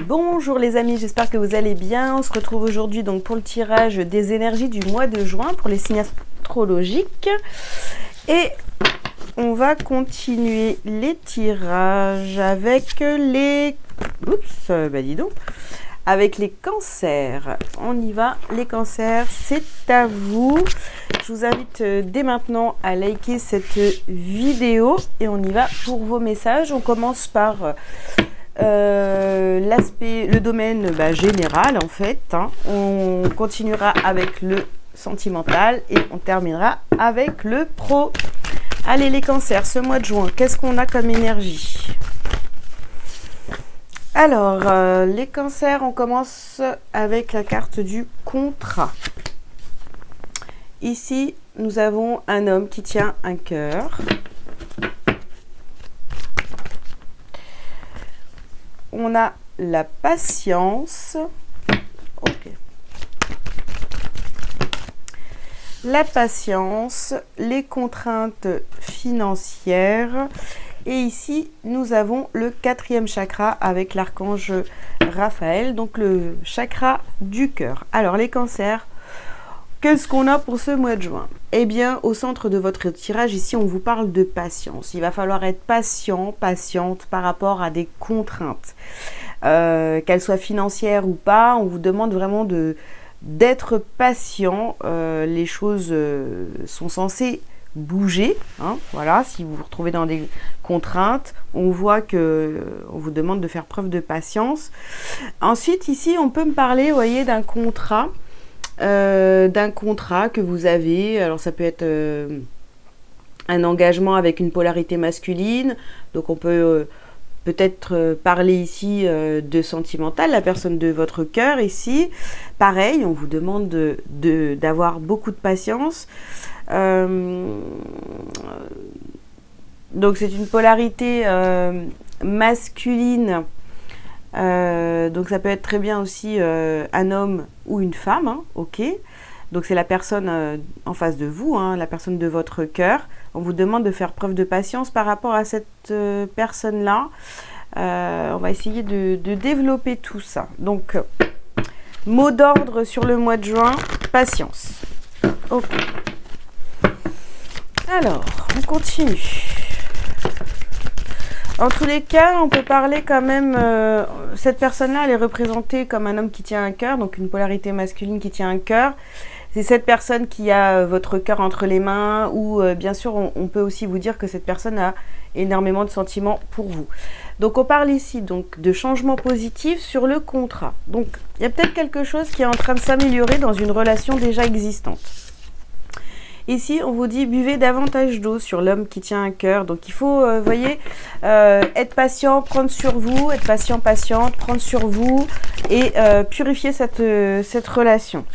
Bonjour les amis, j'espère que vous allez bien. On se retrouve aujourd'hui donc pour le tirage des énergies du mois de juin pour les signes astrologiques. Et on va continuer les tirages avec les... Oups, dis donc. Avec les cancers. On y va, les cancers, c'est à vous. Je vous invite dès maintenant à liker cette vidéo et on y va pour vos messages. On commence par le domaine général en fait. On continuera avec le sentimental et on terminera avec le pro. Allez les cancers, ce mois de juin, qu'est-ce qu'on a comme énergie ? Alors, les cancers, on commence avec la carte du contrat. Ici, nous avons un homme qui tient un cœur. On a la patience. Ok. La patience, les contraintes financières. Et ici, nous avons le 4e chakra avec l'archange Raphaël, donc le chakra du cœur. Alors, les cancers, qu'est-ce qu'on a pour ce mois de juin ? Eh bien, au centre de votre tirage, ici, on vous parle de patience. Il va falloir être patient, patiente par rapport à des contraintes. Qu'elles soient financières ou pas, on vous demande vraiment d'être patient. Les choses sont censées bouger, voilà. Si vous vous retrouvez dans des contraintes, on voit que on vous demande de faire preuve de patience. Ensuite, ici, on peut me parler, vous voyez, d'un contrat que vous avez. Alors, ça peut être un engagement avec une polarité masculine. Donc, on peut peut-être parler ici de sentimental, la personne de votre cœur ici. Pareil, on vous demande d'avoir beaucoup de patience. Donc c'est une polarité masculine, donc ça peut être très bien aussi un homme ou une femme, ok. Donc c'est la personne en face de vous, la personne de votre cœur. On vous demande de faire preuve de patience par rapport à cette personne-là. On va essayer de développer tout ça. Donc mot d'ordre sur le mois de juin, patience. Ok. Alors, on continue. En tous les cas, on peut parler quand même... cette personne-là, elle est représentée comme un homme qui tient un cœur, donc une polarité masculine qui tient un cœur. C'est cette personne qui a votre cœur entre les mains, ou bien sûr, on peut aussi vous dire que cette personne a énormément de sentiments pour vous. Donc, on parle ici donc de changement positif sur le contrat. Donc, il y a peut-être quelque chose qui est en train de s'améliorer dans une relation déjà existante. Ici, on vous dit, buvez davantage d'eau sur l'homme qui tient un cœur. Donc, il faut, voyez, être patient, prendre sur vous, être patient, patiente, prendre sur vous et purifier cette relation.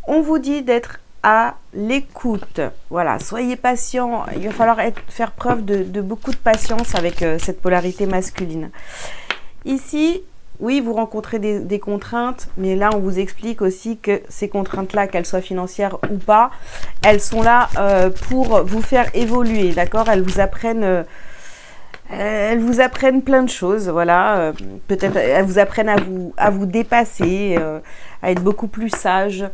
On vous dit d'être à l'écoute. Voilà, soyez patient. Il va falloir faire preuve de beaucoup de patience avec cette polarité masculine. Ici... Oui, vous rencontrez des contraintes, mais là, on vous explique aussi que ces contraintes-là, qu'elles soient financières ou pas, elles sont là pour vous faire évoluer, d'accord ? Elles vous apprennent plein de choses, voilà. Peut-être elles vous apprennent à vous dépasser, à être beaucoup plus sage.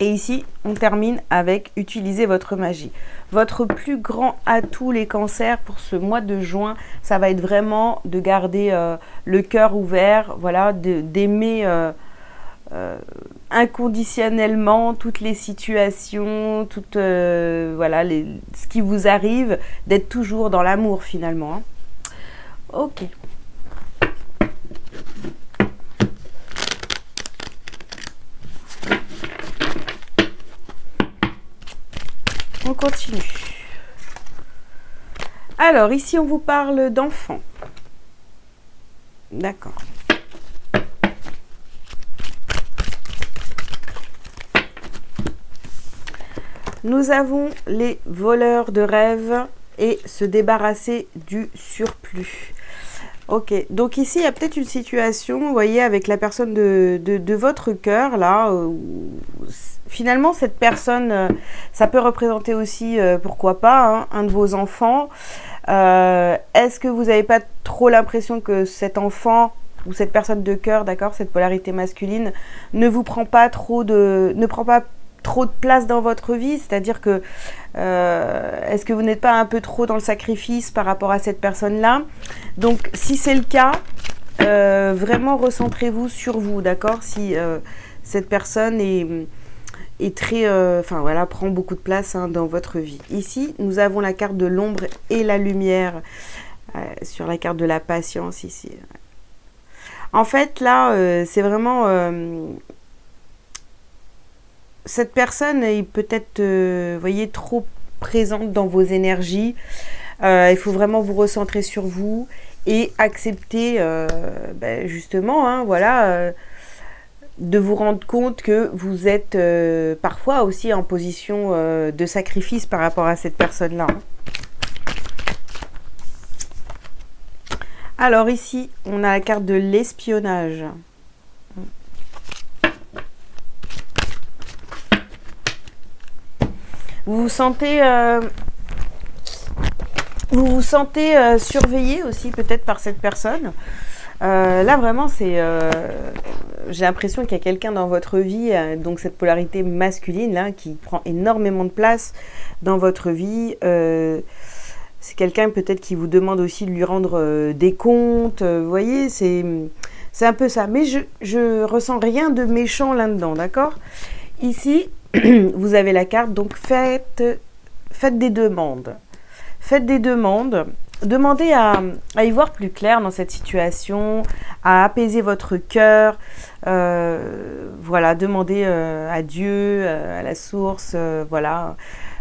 Et ici, on termine avec utiliser votre magie. Votre plus grand atout, les cancers, pour ce mois de juin, ça va être vraiment de garder le cœur ouvert, voilà, d'aimer inconditionnellement toutes les situations, voilà, ce qui vous arrive, d'être toujours dans l'amour finalement. Ok. On continue. Alors, ici, on vous parle d'enfants. D'accord. Nous avons les voleurs de rêves et se débarrasser du surplus. Ok, donc ici, il y a peut-être une situation, vous voyez, avec la personne de votre cœur, là, finalement, cette personne, ça peut représenter aussi, pourquoi pas, un de vos enfants. Est-ce que vous n'avez pas trop l'impression que cet enfant ou cette personne de cœur, d'accord, cette polarité masculine, ne prend pas trop de place dans votre vie, c'est-à-dire que est-ce que vous n'êtes pas un peu trop dans le sacrifice par rapport à cette personne-là? Donc, si c'est le cas, vraiment recentrez-vous sur vous, d'accord? Si cette personne est très, enfin voilà, prend beaucoup de place hein, dans votre vie. Ici, nous avons la carte de l'ombre et la lumière sur la carte de la patience ici. En fait, là, c'est vraiment cette personne est peut-être, voyez, trop présente dans vos énergies. Il faut vraiment vous recentrer sur vous et accepter, justement, hein, voilà, de vous rendre compte que vous êtes parfois aussi en position de sacrifice par rapport à cette personne-là. Alors ici, on a la carte de l'espionnage. Vous vous sentez surveillé aussi peut-être par cette personne. Là vraiment c'est j'ai l'impression qu'il y a quelqu'un dans votre vie, donc cette polarité masculine là qui prend énormément de place dans votre vie. C'est quelqu'un peut-être qui vous demande aussi de lui rendre des comptes. Vous voyez, c'est un peu ça. Mais je ressens rien de méchant là-dedans, d'accord? Ici, vous avez la carte, donc faites des demandes. Faites des demandes. Demandez à y voir plus clair dans cette situation, à apaiser votre cœur. Voilà, demandez à Dieu, à la source, voilà.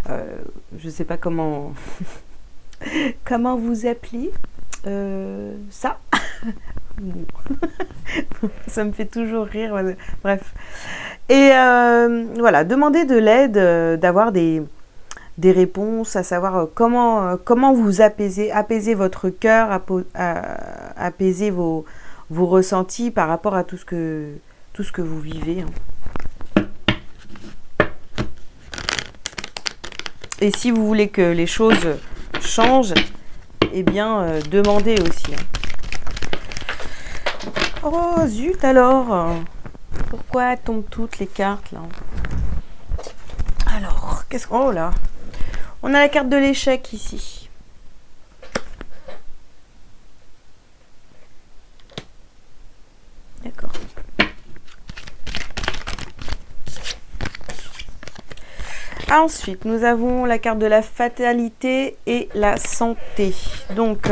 Je ne sais pas comment, comment vous appelez ça. Ça me fait toujours rire. Bref. Et voilà, demandez de l'aide, d'avoir des réponses, à savoir comment vous apaiser votre cœur, apaiser vos ressentis par rapport à tout ce que vous vivez. Et si vous voulez que les choses changent, eh bien, demandez aussi. Oh, zut alors! Pourquoi tombent toutes les cartes, là? Alors, qu'est-ce qu'on... Oh là! On a la carte de l'échec, ici. D'accord. Ensuite, nous avons la carte de la fatalité et la santé. Donc,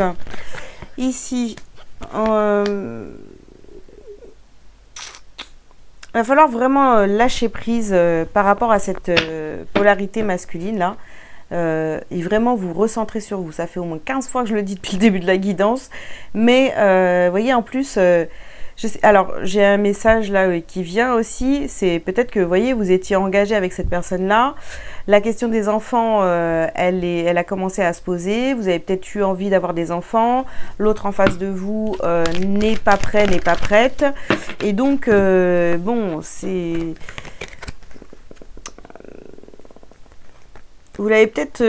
ici, il va falloir vraiment lâcher prise par rapport à cette polarité masculine là et vraiment vous recentrer sur vous. Ça fait au moins 15 fois que je le dis depuis le début de la guidance, mais vous voyez en plus, alors j'ai un message là qui vient aussi, c'est peut-être que vous voyez vous étiez engagé avec cette personne là, la question des enfants elle a commencé à se poser, vous avez peut-être eu envie d'avoir des enfants, l'autre en face de vous n'est pas prêt, n'est pas prête, et donc bon c'est... Vous l'avez peut-être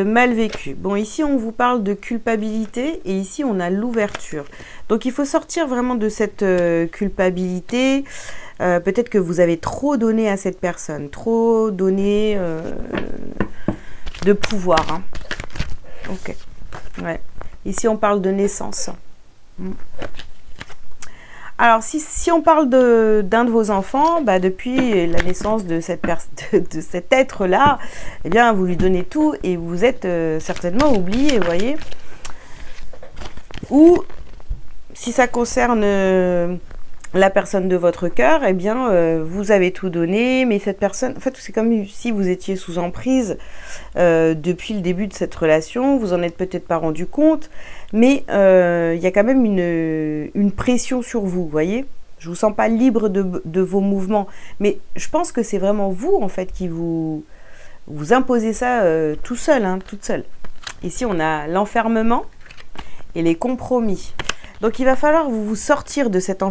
mal vécu. Bon, ici, on vous parle de culpabilité et ici, on a l'ouverture. Donc, il faut sortir vraiment de cette culpabilité. Peut-être que vous avez trop donné à cette personne, trop donné de pouvoir. Hein. Ok. Ouais. Ici, on parle de naissance. Alors, si on parle d'un de vos enfants, bah, depuis la naissance de cet être-là, eh bien, vous lui donnez tout et vous êtes certainement oublié, vous voyez. Ou, si ça concerne la personne de votre cœur, eh bien, vous avez tout donné, mais cette personne, en fait, c'est comme si vous étiez sous emprise depuis le début de cette relation, vous en êtes peut-être pas rendu compte, mais il y a quand même une pression sur vous, vous voyez. Je vous sens pas libre de vos mouvements, mais je pense que c'est vraiment vous, en fait, qui vous imposez ça tout seul, hein, toute seule. Ici, on a l'enfermement et les compromis. Donc, il va falloir vous sortir de cet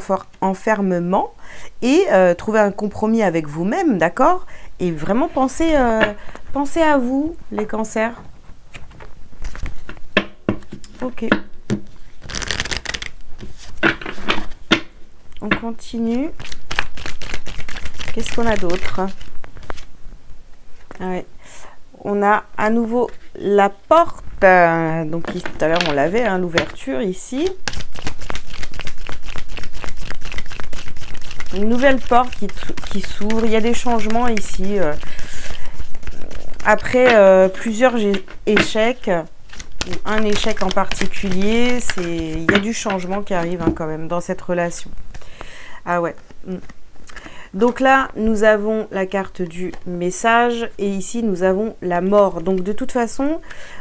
enfermement et trouver un compromis avec vous-même, d'accord? Et vraiment pensez à vous, les cancers. Ok. on continue. Qu'est-ce qu'on a d'autre? Ah ouais. On a à nouveau la porte. Donc tout à l'heure on l'avait, hein, l'ouverture ici. Une nouvelle porte qui s'ouvre. Il y a des changements ici. Après plusieurs échecs, ou un échec en particulier, il y a du changement qui arrive, hein, quand même dans cette relation. Ah ouais. Donc là, nous avons la carte du message et ici, nous avons la mort. Donc de toute façon,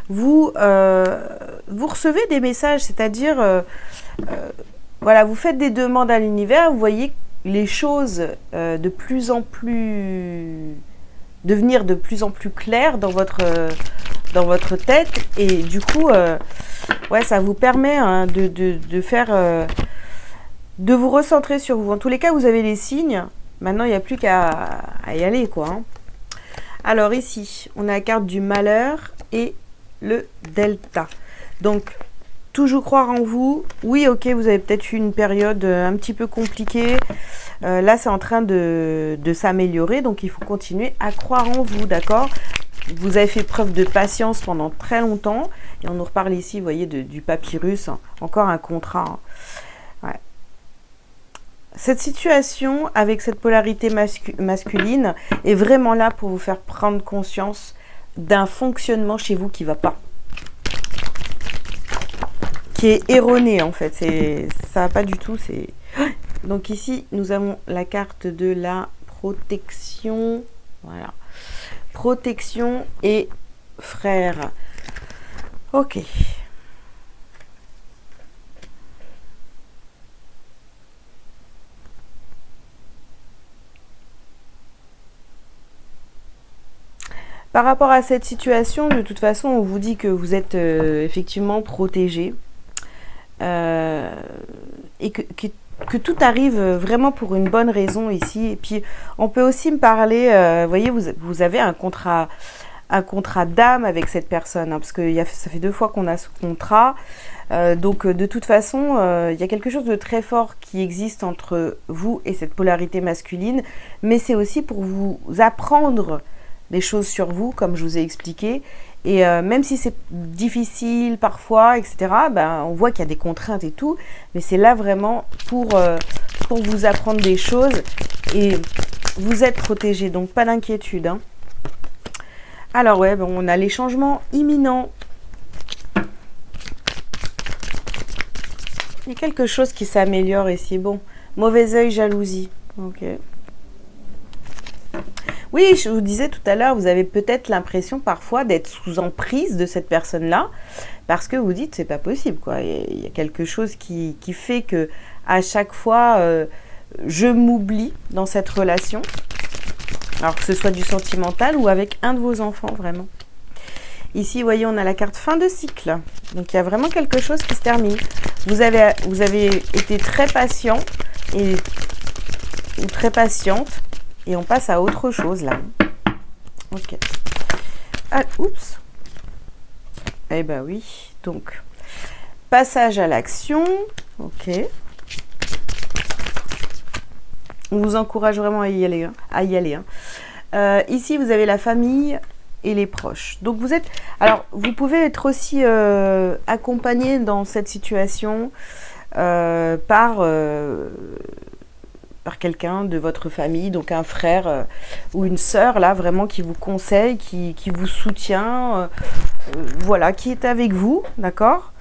vous recevez des messages, c'est-à-dire, voilà, vous faites des demandes à l'univers, vous voyez les choses de plus en plus... devenir de plus en plus claires dans votre tête. Et du coup, ouais, ça vous permet, hein, de faire... de vous recentrer sur vous. En tous les cas, vous avez les signes. Maintenant, il n'y a plus qu'à y aller, quoi. Hein. Alors ici, on a la carte du malheur et le delta. Donc, toujours croire en vous. Oui, ok, vous avez peut-être eu une période un petit peu compliquée. Là, c'est en train de s'améliorer. Donc, il faut continuer à croire en vous, d'accord? Vous avez fait preuve de patience pendant très longtemps. Et on nous reparle ici, vous voyez, du papyrus. Hein. Encore un contrat. Hein. Ouais. Cette situation avec cette polarité masculine est vraiment là pour vous faire prendre conscience d'un fonctionnement chez vous qui ne va pas. Qui est erroné en fait. Ça ne va pas du tout. Donc ici, nous avons la carte de la protection. Voilà. Protection et frère. Ok. Par rapport à cette situation, de toute façon, on vous dit que vous êtes effectivement protégé et que tout arrive vraiment pour une bonne raison ici. Et puis, on peut aussi me parler, vous voyez, vous avez un contrat d'âme avec cette personne, hein, parce que ça fait 2 fois qu'on a ce contrat. Donc, de toute façon, il y a quelque chose de très fort qui existe entre vous et cette polarité masculine, mais c'est aussi pour vous apprendre des choses sur vous, comme je vous ai expliqué. Et même si c'est difficile parfois, etc., ben, on voit qu'il y a des contraintes et tout, mais c'est là vraiment pour vous apprendre des choses et vous êtes protégé, donc pas d'inquiétude. Hein. Alors ouais, bon, on a les changements imminents. Il y a quelque chose qui s'améliore ici. Bon, mauvais œil, jalousie. Ok. Oui, je vous disais tout à l'heure, vous avez peut-être l'impression parfois d'être sous emprise de cette personne-là, parce que vous dites c'est pas possible, quoi. Il y a quelque chose qui fait que à chaque fois, je m'oublie dans cette relation, alors que ce soit du sentimental ou avec un de vos enfants, vraiment. Ici, vous voyez, on a la carte fin de cycle, donc il y a vraiment quelque chose qui se termine. Vous avez été très patient ou très patiente. Et on passe à autre chose, là. Ok. Ah, oups. Eh ben oui. Donc, passage à l'action. Ok. On vous encourage vraiment à y aller. Hein. Ici, vous avez la famille et les proches. Donc, vous êtes... Alors, vous pouvez être aussi accompagné dans cette situation par quelqu'un de votre famille, donc un frère ou une sœur, là, vraiment, qui vous conseille, qui vous soutient, voilà, qui est avec vous, d'accord,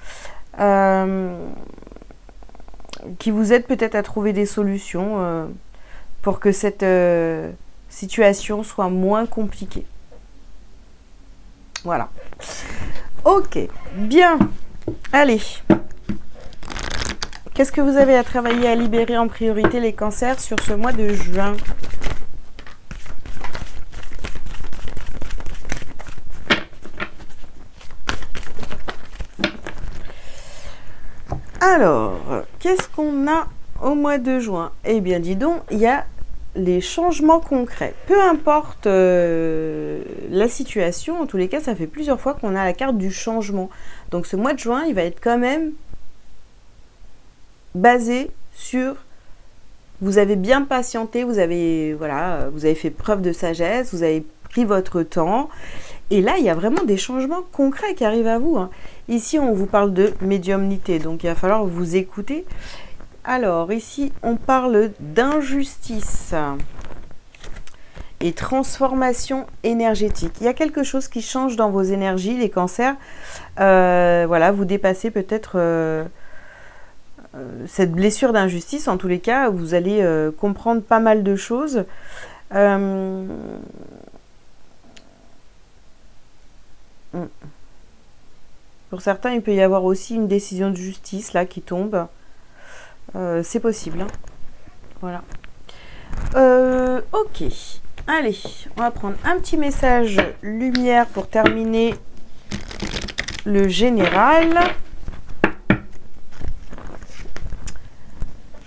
qui vous aide peut-être à trouver des solutions pour que cette situation soit moins compliquée. Voilà. Ok, bien. Allez. Qu'est-ce que vous avez à travailler, à libérer en priorité les cancers sur ce mois de juin? Alors, qu'est-ce qu'on a au mois de juin? Eh bien, dis donc, il y a les changements concrets. Peu importe la situation, en tous les cas, ça fait plusieurs fois qu'on a la carte du changement. Donc, ce mois de juin, il va être quand même basé sur Vous avez bien patienté, vous avez, voilà, vous avez fait preuve de sagesse, vous avez pris votre temps. Et là, il y a vraiment des changements concrets qui arrivent à vous, hein. Ici, on vous parle de médiumnité, donc il va falloir vous écouter. Alors, ici, on parle d'injustice et transformation énergétique. Il y a quelque chose qui change dans vos énergies, les cancers. Voilà, vous dépassez peut-être cette blessure d'injustice. En tous les cas, vous allez comprendre pas mal de choses. Pour certains, il peut y avoir aussi une décision de justice là qui tombe. C'est possible, hein. Voilà. Ok. Allez, on va prendre un petit message lumière pour terminer le général.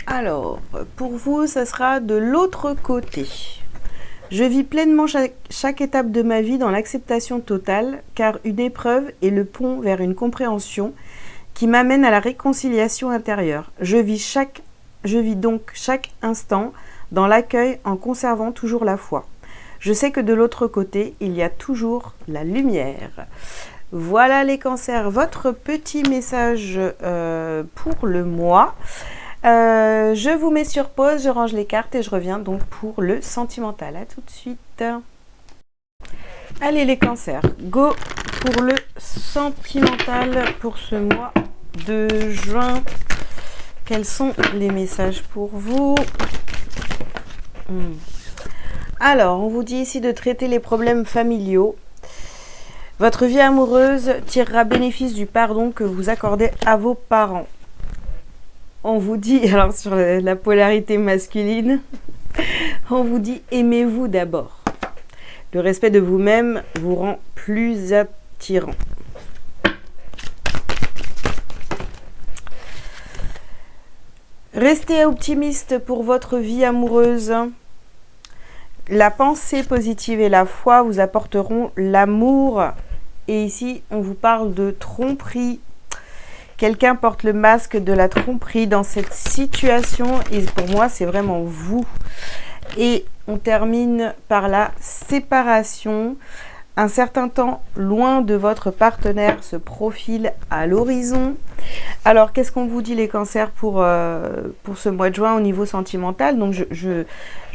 Alors, pour vous, ça sera de l'autre côté. Je vis pleinement chaque étape de ma vie dans l'acceptation totale, car une épreuve est le pont vers une compréhension qui m'amène à la réconciliation intérieure. Je vis donc chaque instant dans l'accueil en conservant toujours la foi. Je sais que de l'autre côté, il y a toujours la lumière. Voilà les cancers, votre petit message pour le mois. Je vous mets sur pause, je range les cartes et je reviens donc pour le sentimental. À tout de suite. Allez les cancers, go pour le sentimental pour ce mois de juin. Quels sont les messages pour vous? Alors, on vous dit ici de traiter les problèmes familiaux. Votre vie amoureuse tirera bénéfice du pardon que vous accordez à vos parents. On vous dit, alors sur la polarité masculine, on vous dit aimez-vous d'abord. Le respect de vous-même vous rend plus attirant. Restez optimiste pour votre vie amoureuse. La pensée positive et la foi vous apporteront l'amour. Et ici, on vous parle de tromperie. Quelqu'un porte le masque de la tromperie dans cette situation. Et pour moi, c'est vraiment vous. Et on termine par la séparation. Un certain temps loin de votre partenaire se profile à l'horizon. Alors, qu'est-ce qu'on vous dit les cancers pour ce mois de juin au niveau sentimental? Donc, je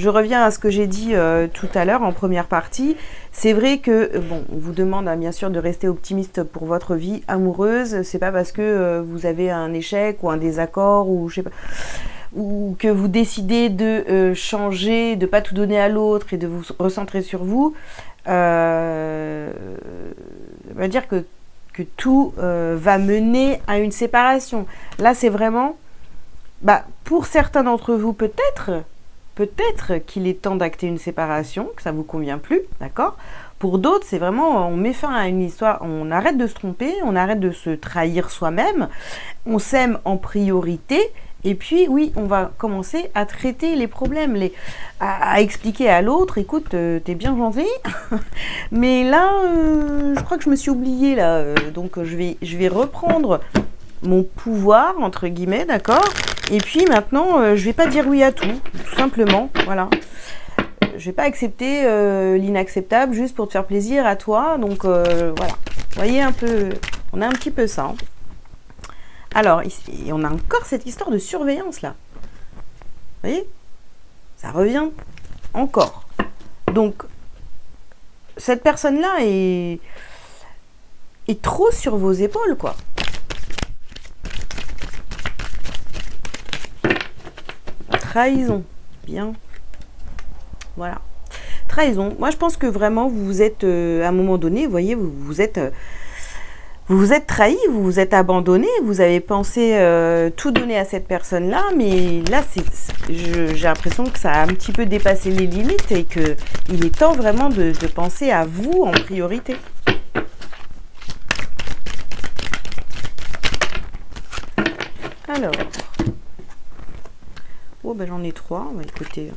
reviens à ce que j'ai dit tout à l'heure en première partie. C'est vrai que, bon, on vous demande bien sûr de rester optimiste pour votre vie amoureuse. C'est pas parce que vous avez un échec ou un désaccord ou je sais pas, ou que vous décidez de changer, de pas tout donner à l'autre et de vous recentrer sur vous. Ça veut dire que tout va mener à une séparation. Là, c'est vraiment, pour certains d'entre vous, peut-être qu'il est temps d'acter une séparation, que ça vous convient plus, d'accord? Pour d'autres, c'est vraiment, on met fin à une histoire, on arrête de se tromper, on arrête de se trahir soi-même, on s'aime en priorité. Et puis, oui, on va commencer à traiter les problèmes, à expliquer à l'autre, écoute, t'es bien gentil, mais là, je crois que je me suis oubliée, là, donc je vais reprendre mon pouvoir, entre guillemets, d'accord? Et puis maintenant, je vais pas dire oui à tout simplement, voilà. Je vais pas accepter l'inacceptable juste pour te faire plaisir à toi, donc voilà. Vous voyez un peu, on a un petit peu ça, hein. Alors, ici, on a encore cette histoire de surveillance là. Vous voyez? Ça revient encore. Donc, cette personne-là est trop sur vos épaules, quoi. Trahison. Bien. Voilà. Trahison. Moi, je pense que vraiment, vous vous êtes, à un moment donné, vous voyez, vous vous êtes trahi, vous vous êtes abandonné, vous avez pensé tout donner à cette personne-là, mais là, j'ai l'impression que ça a un petit peu dépassé les limites et qu'il est temps vraiment de penser à vous en priorité. Alors, j'en ai 3, écoutez.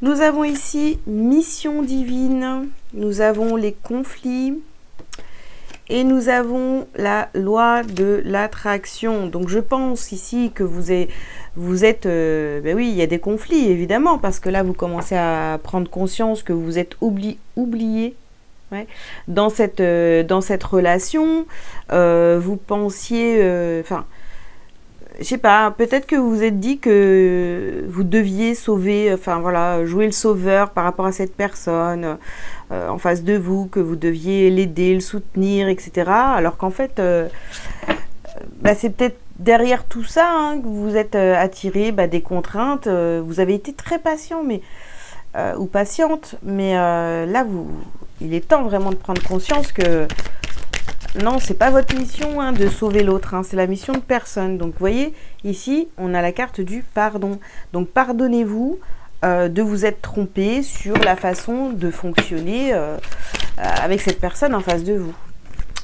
Nous avons ici mission divine, nous avons les conflits, et nous avons la loi de l'attraction. Donc je pense ici que vous vous êtes... ben oui, il y a des conflits, évidemment, parce que là, vous commencez à prendre conscience que vous êtes oublié. Ouais. Dans cette relation, vous pensiez... Enfin, je sais pas, peut-être que vous vous êtes dit que vous deviez sauver, enfin voilà, jouer le sauveur par rapport à cette personne en face de vous, que vous deviez l'aider, le soutenir, etc. Alors qu'en fait, bah, c'est peut-être derrière tout ça hein, que vous êtes attiré des contraintes. Vous avez été très patient, mais ou patiente, mais là, il est temps vraiment de prendre conscience que non, c'est pas votre mission hein, de sauver l'autre, hein, c'est la mission de personne. Donc, vous voyez, ici, on a la carte du pardon. Donc, pardonnez-vous de vous être trompé sur la façon de fonctionner avec cette personne en face de vous.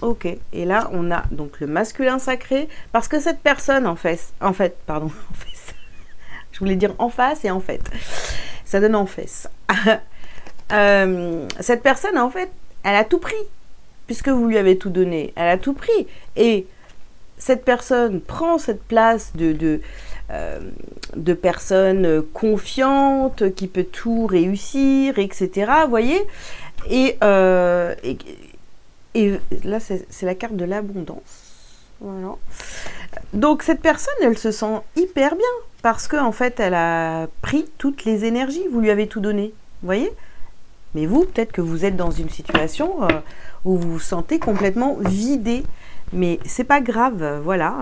Ok, et là, on a donc le masculin sacré, parce que cette personne, je voulais dire en face et en fait, ça donne en fesse. Cette personne, en fait, elle a tout pris. Puisque vous lui avez tout donné, elle a tout pris. Et cette personne prend cette place de personne confiante, qui peut tout réussir, etc. Vous voyez et là, c'est la carte de l'abondance. Voilà. Donc, cette personne, elle se sent hyper bien. Parce qu'en fait, elle a pris toutes les énergies. Vous lui avez tout donné. Vous voyez? Mais vous, peut-être que vous êtes dans une situation où vous vous sentez complètement vidé. Mais c'est pas grave, voilà.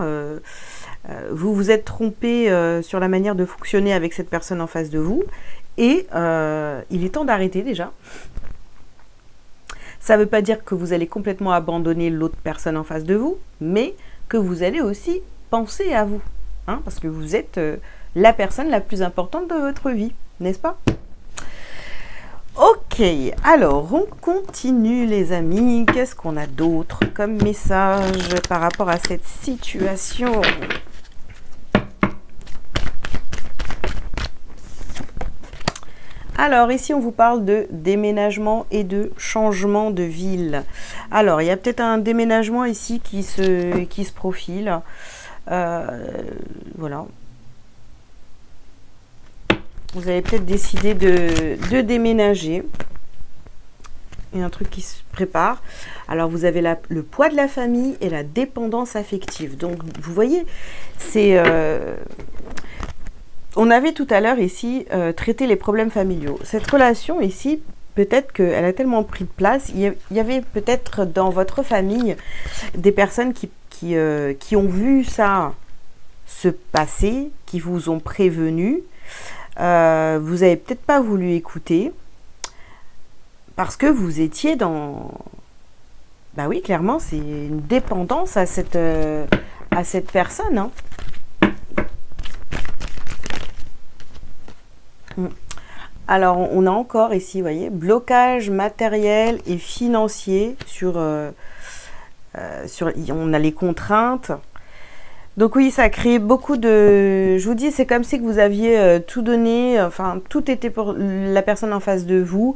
Vous vous êtes trompé sur la manière de fonctionner avec cette personne en face de vous. Et il est temps d'arrêter déjà. Ça ne veut pas dire que vous allez complètement abandonner l'autre personne en face de vous, mais que vous allez aussi penser à vous. Hein, parce que vous êtes la personne la plus importante de votre vie, n'est-ce pas ? Ok, alors on continue les amis. Qu'est-ce qu'on a d'autre comme message par rapport à cette situation ? Alors ici on vous parle de déménagement et de changement de ville. Alors il y a peut-être un déménagement ici qui se profile. Voilà. Vous avez peut-être décidé de déménager. Il y a un truc qui se prépare. Alors, vous avez le poids de la famille et la dépendance affective. Donc, vous voyez, c'est... on avait tout à l'heure ici traité les problèmes familiaux. Cette relation ici, peut-être qu'elle a tellement pris de place. Il y avait peut-être dans votre famille des personnes qui ont vu ça se passer, qui vous ont prévenu. Vous avez peut-être pas voulu écouter parce que vous étiez dans... Bah oui, clairement, c'est une dépendance à cette personne. Hein. Alors, on a encore ici, vous voyez, blocage matériel et financier sur... on a les contraintes. Donc oui, ça a créé beaucoup de... Je vous dis, c'est comme si que vous aviez tout donné, enfin, tout était pour la personne en face de vous,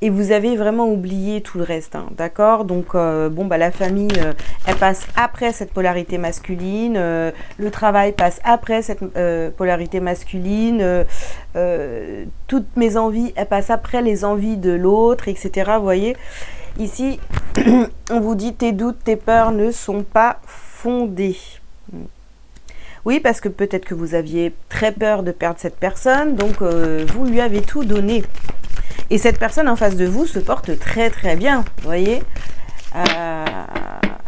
et vous avez vraiment oublié tout le reste, hein, d'accord ? Donc, la famille, elle passe après cette polarité masculine, le travail passe après cette polarité masculine, toutes mes envies, elles passent après les envies de l'autre, etc., vous voyez ? Ici, on vous dit, tes doutes, tes peurs ne sont pas fondés. Oui, parce que peut-être que vous aviez très peur de perdre cette personne, donc vous lui avez tout donné. Et cette personne en face de vous se porte très très bien, vous voyez.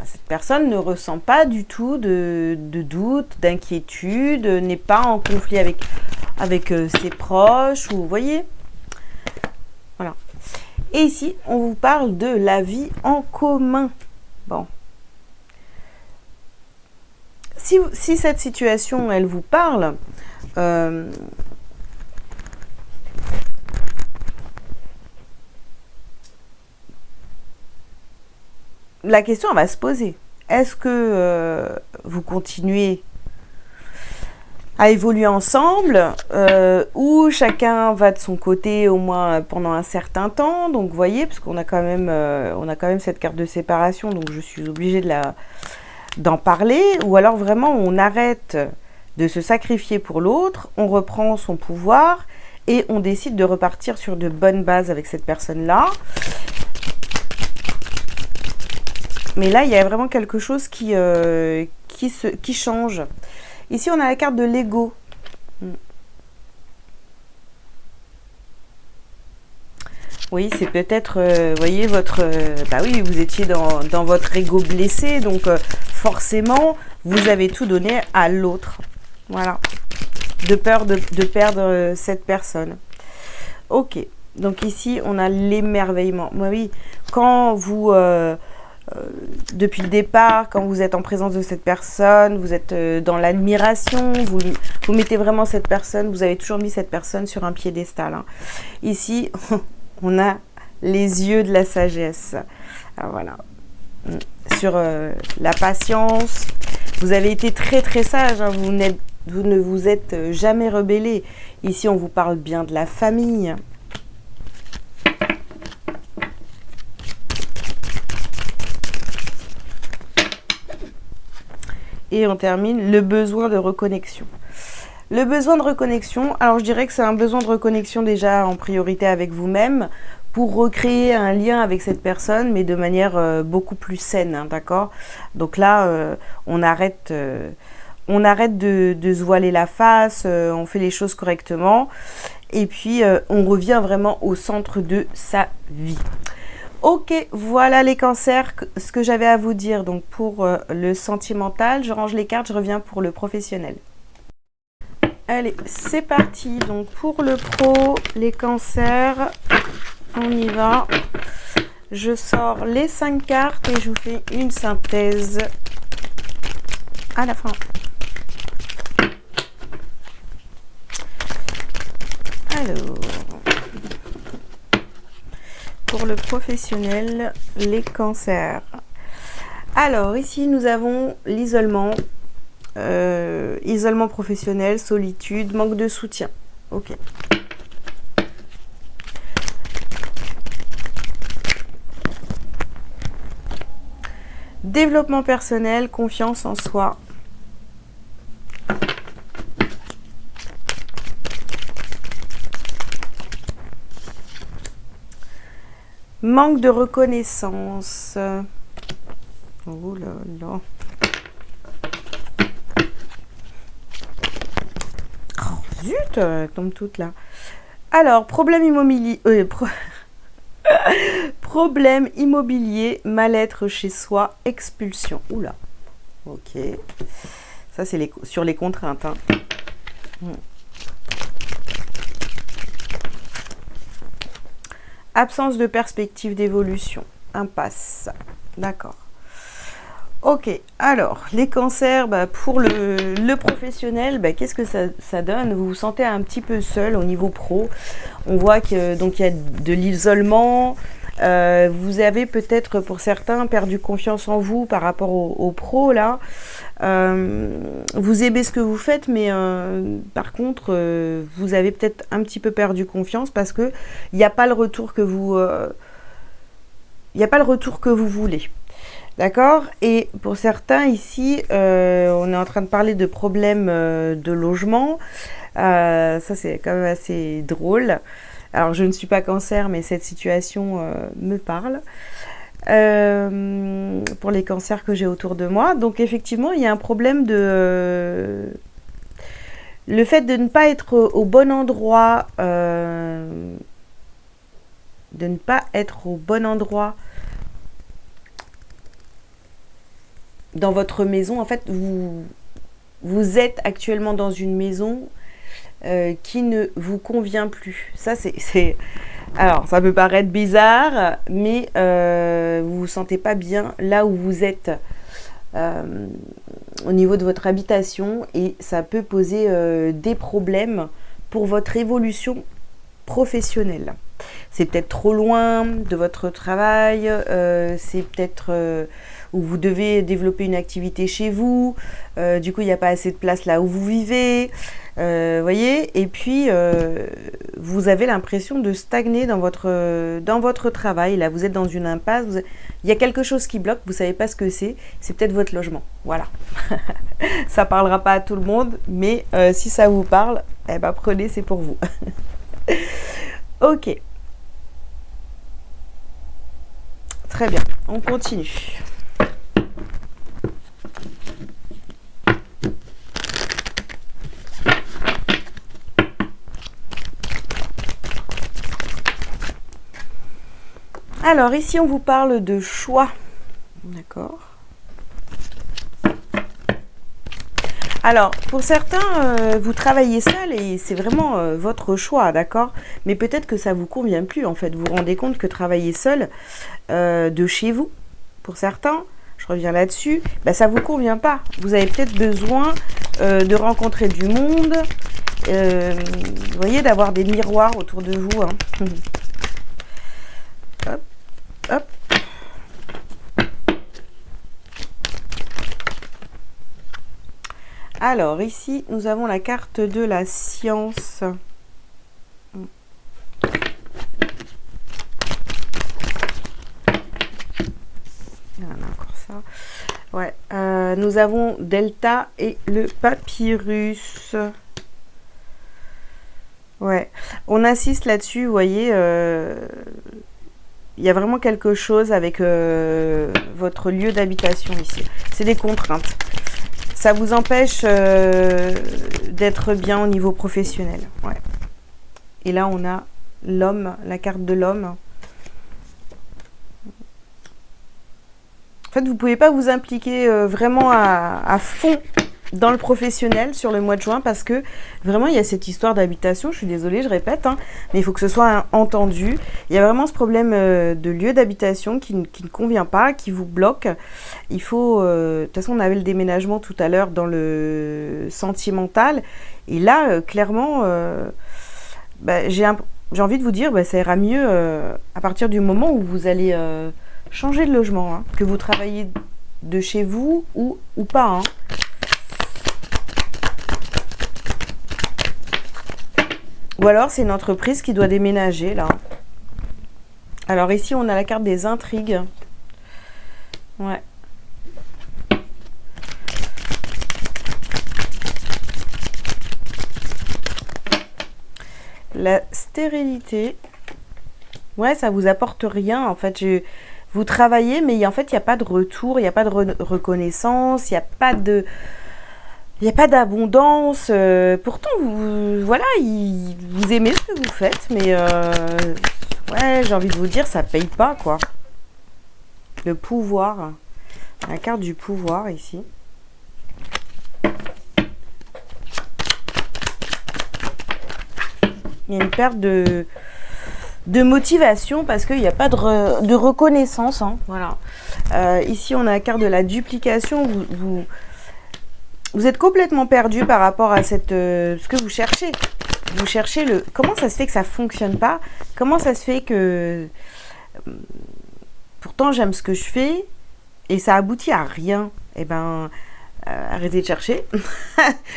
Cette personne ne ressent pas du tout de doute, d'inquiétude, n'est pas en conflit avec ses proches, vous voyez. Voilà. Et ici, on vous parle de la vie en commun. Bon. Si cette situation, elle vous parle, la question, elle va se poser. Est-ce que vous continuez à évoluer ensemble ou chacun va de son côté au moins pendant un certain temps? Donc, vous voyez, parce qu'on a quand même cette carte de séparation, donc je suis obligée d'en parler, ou alors vraiment on arrête de se sacrifier pour l'autre, on reprend son pouvoir et on décide de repartir sur de bonnes bases avec cette personne-là. Mais là, il y a vraiment quelque chose qui change. Ici, on a la carte de l'ego. Oui, c'est peut-être, voyez, bah oui, vous étiez dans votre ego blessé, donc forcément, vous avez tout donné à l'autre. Voilà. De peur de perdre cette personne. Ok. Donc ici, on a l'émerveillement. Moi, oui, quand vous, depuis le départ, quand vous êtes en présence de cette personne, vous êtes dans l'admiration, vous mettez vraiment cette personne, vous avez toujours mis cette personne sur un piédestal. Hein. Ici, on a les yeux de la sagesse. Alors voilà. Sur la patience, vous avez été très très sage, hein. Vous ne vous êtes jamais rebellé. Ici, on vous parle bien de la famille. Et on termine le besoin de reconnexion. Le besoin de reconnexion, alors je dirais que c'est un besoin de reconnexion déjà en priorité avec vous-même pour recréer un lien avec cette personne, mais de manière beaucoup plus saine, hein, d'accord? Donc là, on arrête de se voiler la face, on fait les choses correctement, et puis on revient vraiment au centre de sa vie. Ok, voilà les cancers, ce que j'avais à vous dire. Donc pour le sentimental, je range les cartes, je reviens pour le professionnel. Allez, c'est parti. Donc pour le pro, les cancers, on y va. Je sors les 5 cartes et je vous fais une synthèse à la fin. Alors, pour le professionnel, les cancers. Alors ici nous avons l'isolement, isolement professionnel, solitude, manque de soutien. Ok. Développement personnel, confiance en soi. Manque de reconnaissance. Oh là là. Oh, zut, elles tombent toutes là. Alors, problème immobilier. Problème immobilier, mal-être chez soi, expulsion. Oula. Ok. Ça, c'est sur les contraintes. Hein. Absence de perspective d'évolution. Impasse. D'accord. Ok. Alors, les cancers, bah, pour le professionnel, bah, qu'est-ce que ça donne? Vous vous sentez un petit peu seul au niveau pro. On voit que donc il y a de l'isolement. Vous avez peut-être pour certains perdu confiance en vous par rapport au pro là. Vous aimez ce que vous faites, mais par contre, vous avez peut-être un petit peu perdu confiance parce que il n'y a pas le retour que vous, voulez. D'accord? Et pour certains ici, on est en train de parler de problèmes de logement. Ça, c'est quand même assez drôle. Alors, je ne suis pas cancer, mais cette situation me parle. Pour les cancers que j'ai autour de moi. Donc, effectivement, il y a un problème de... Le fait de ne pas être au bon endroit, dans votre maison. En fait, vous êtes actuellement dans une maison qui ne vous convient plus. Ça, c'est... Alors, ça peut paraître bizarre, mais vous vous sentez pas bien là où vous êtes au niveau de votre habitation et ça peut poser des problèmes pour votre évolution professionnelle. C'est peut-être trop loin de votre travail, c'est peut-être où vous devez développer une activité chez vous, du coup il n'y a pas assez de place là où vous vivez, voyez, et puis vous avez l'impression de stagner dans votre travail, là vous êtes dans une impasse, il y a quelque chose qui bloque, vous ne savez pas ce que c'est peut-être votre logement, voilà. Ça parlera pas à tout le monde, mais si ça vous parle, eh ben prenez, c'est pour vous. Ok. Très bien, on continue. Alors ici on vous parle de choix, d'accord. Alors pour certains vous travaillez seul et c'est vraiment votre choix, d'accord. Mais peut-être que ça vous convient plus en fait. Vous vous rendez compte que travailler seul de chez vous, pour certains, je reviens là-dessus, bah, ça vous convient pas. Vous avez peut-être besoin de rencontrer du monde, vous voyez, d'avoir des miroirs autour de vous. Hein. Hop, hop. Alors ici, nous avons la carte de la science. Voilà, encore ça. Ouais, nous avons Delta et le papyrus. Ouais, on insiste là-dessus, vous voyez, il y a vraiment quelque chose avec votre lieu d'habitation ici. C'est des contraintes. Ça vous empêche d'être bien au niveau professionnel. Ouais. Et là, on a l'homme, la carte de l'homme. En fait, vous ne pouvez pas vous impliquer vraiment à fond dans le professionnel sur le mois de juin parce que vraiment, il y a cette histoire d'habitation. Je suis désolée, je répète, hein, mais il faut que ce soit entendu. Il y a vraiment ce problème de lieu d'habitation qui ne convient pas, qui vous bloque. Il faut... de toute façon, on avait le déménagement tout à l'heure dans le sentimental. Et là, clairement, bah, j'ai envie de vous dire, bah, ça ira mieux à partir du moment où vous allez changer de logement, hein, que vous travaillez de chez vous ou pas. Hein. Ou alors, c'est une entreprise qui doit déménager, là. Alors ici, on a la carte des intrigues. Ouais. La stérilité. Ouais, ça vous apporte rien, en fait. Vous travaillez, mais en fait, il n'y a pas de retour, il n'y a pas de reconnaissance, il n'y a pas de... Il n'y a pas d'abondance. Pourtant, voilà, vous aimez ce que vous faites, mais ouais, j'ai envie de vous dire, ça paye pas, quoi. Le pouvoir. La carte du pouvoir, ici. Il y a une perte de motivation parce qu'il n'y a pas de reconnaissance. Hein, voilà. Ici, on a la carte de la duplication. Vous êtes complètement perdu par rapport à ce que vous cherchez. Vous cherchez comment ça se fait que ça ne fonctionne pas? Comment ça se fait que... Pourtant, j'aime ce que je fais et ça aboutit à rien. Eh ben, arrêtez de chercher.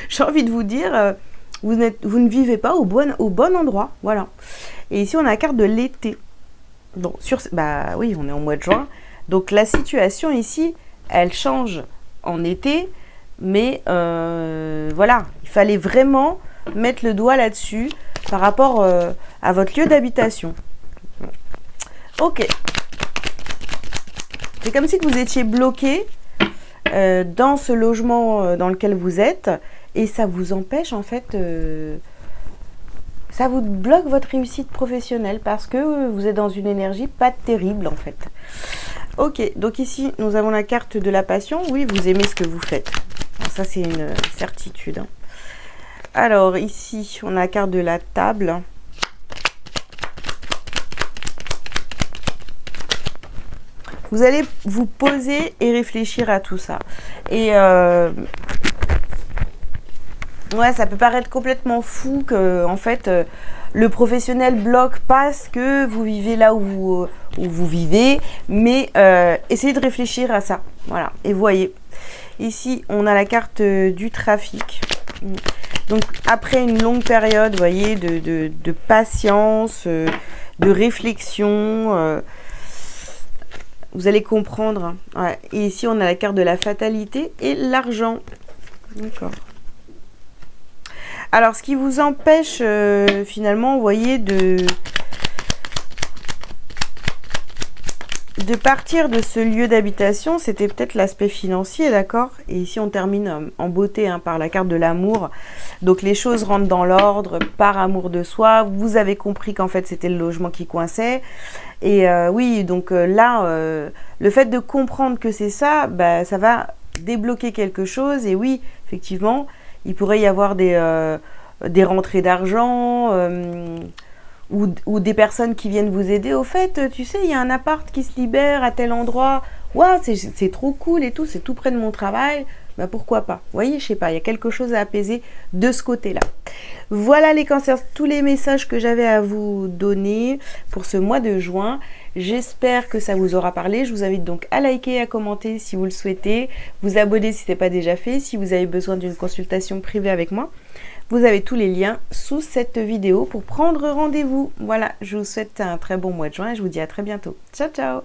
J'ai envie de vous dire, vous ne vivez pas au bon endroit. Voilà. Et ici, on a la carte de l'été. Bon, bah oui, on est en mois de juin. Donc, la situation ici, elle change en été. Mais voilà, il fallait vraiment mettre le doigt là-dessus par rapport à votre lieu d'habitation. Ok. C'est comme si vous étiez bloqué dans ce logement dans lequel vous êtes et ça vous empêche en fait, ça vous bloque votre réussite professionnelle parce que vous êtes dans une énergie pas terrible en fait. Ok, donc ici nous avons la carte de la passion. Oui, vous aimez ce que vous faites. Ça, c'est une certitude. Hein. Alors, ici, on a la carte de la table. Vous allez vous poser et réfléchir à tout ça. Et ouais, ça peut paraître complètement fou que, en fait, Le professionnel bloque parce que vous vivez là où vous vivez, mais essayez de réfléchir à ça. Voilà, et voyez. Ici, on a la carte du trafic. Donc, après une longue période, vous voyez, de patience, de réflexion, vous allez comprendre. Ouais. Et ici, on a la carte de la fatalité et l'argent. D'accord. Alors, ce qui vous empêche, finalement, vous voyez, de partir de ce lieu d'habitation, c'était peut-être l'aspect financier, d'accord? Et ici, on termine en beauté hein, par la carte de l'amour. Donc, les choses rentrent dans l'ordre par amour de soi. Vous avez compris qu'en fait, c'était le logement qui coinçait. Et oui, donc là, le fait de comprendre que c'est ça, bah, ça va débloquer quelque chose. Et oui, effectivement, il pourrait y avoir des rentrées d'argent ou des personnes qui viennent vous aider. Au fait, tu sais, il y a un appart qui se libère à tel endroit. Waouh, c'est trop cool et tout, c'est tout près de mon travail. Bah pourquoi pas? Vous voyez, je sais pas, il y a quelque chose à apaiser de ce côté-là. Voilà les cancers, tous les messages que j'avais à vous donner pour ce mois de juin. J'espère que ça vous aura parlé. Je vous invite donc à liker et à commenter si vous le souhaitez. Vous abonner si ce n'est pas déjà fait. Si vous avez besoin d'une consultation privée avec moi, vous avez tous les liens sous cette vidéo pour prendre rendez-vous. Voilà, je vous souhaite un très bon mois de juin et je vous dis à très bientôt. Ciao, ciao!